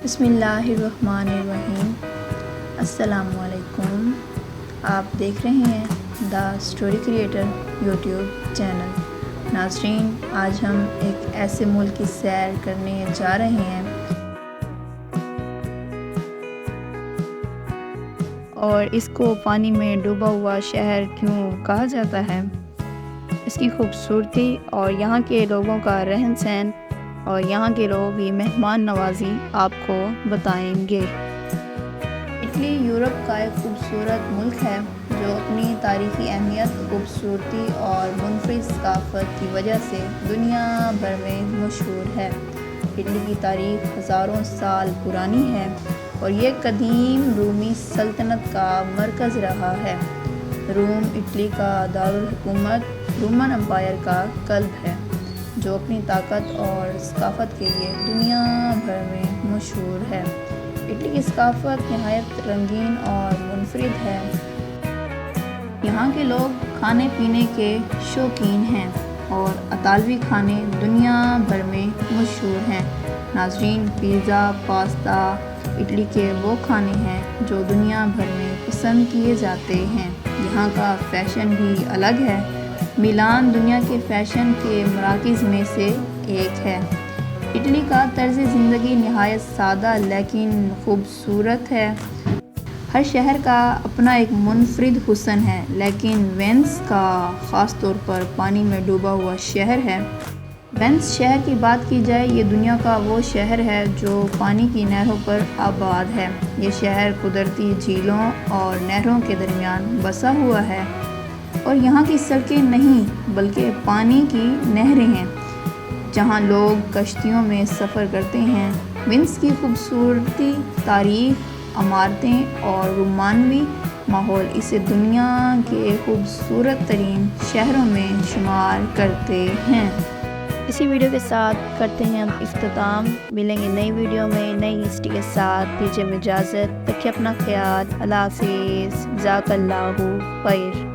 بسم اللہ الرحمن الرحیم۔ السلام علیکم۔ آپ دیکھ رہے ہیں the story creator YouTube channel. ناظرین، آج ہم ایک ایسے ملک کی سیر کرنے جا رہے ہیں اور اس کو پانی میں ڈوبا ہوا شہر کیوں کہا جاتا ہے، اس کی خوبصورتی اور یہاں کے لوگوں کا رہن سہن اور یہاں کے لوگوں کی مہمان نوازی آپ کو بتائیں گے۔ اٹلی یورپ کا ایک خوبصورت ملک ہے جو اپنی تاریخی اہمیت، خوبصورتی اور منفرد ثقافت کی وجہ سے دنیا بھر میں مشہور ہے۔ اٹلی کی تاریخ ہزاروں سال پرانی ہے اور یہ قدیم رومی سلطنت کا مرکز رہا ہے۔ روم اٹلی کا دارالحکومت رومن امپائر کا قلب ہے جو اپنی طاقت اور ثقافت کے لیے دنیا بھر میں مشہور ہے۔ اٹلی کی ثقافت نہایت رنگین اور منفرد ہے۔ یہاں کے لوگ کھانے پینے کے شوقین ہیں اور اطالوی کھانے دنیا بھر میں مشہور ہیں۔ ناظرین، پیزا، پاستا اٹلی کے وہ کھانے ہیں جو دنیا بھر میں پسند کیے جاتے ہیں۔ یہاں کا فیشن بھی الگ ہے۔ میلان دنیا کے فیشن کے مراکز میں سے ایک ہے۔ اٹلی کا طرز زندگی نہایت سادہ لیکن خوبصورت ہے۔ ہر شہر کا اپنا ایک منفرد حسن ہے، لیکن وینس کا خاص طور پر پانی میں ڈوبا ہوا شہر ہے۔ وینس شہر کی بات کی جائے، یہ دنیا کا وہ شہر ہے جو پانی کی نہروں پر آباد ہے۔ یہ شہر قدرتی جھیلوں اور نہروں کے درمیان بسا ہوا ہے اور یہاں کی سڑکیں نہیں بلکہ پانی کی نہریں ہیں جہاں لوگ کشتیوں میں سفر کرتے ہیں۔ وینس کی خوبصورتی، تاریخ، عمارتیں اور رومانوی ماحول اسے دنیا کے خوبصورت ترین شہروں میں شمار کرتے ہیں۔ اسی ویڈیو کے ساتھ کرتے ہیں ہم اختتام۔ ملیں گے نئی ویڈیو میں نئی ہسٹری کے ساتھ۔ دیجیے اجازت، رکھیے اپنا خیال۔ اللہ حافظ۔ جزاک اللہ خیر۔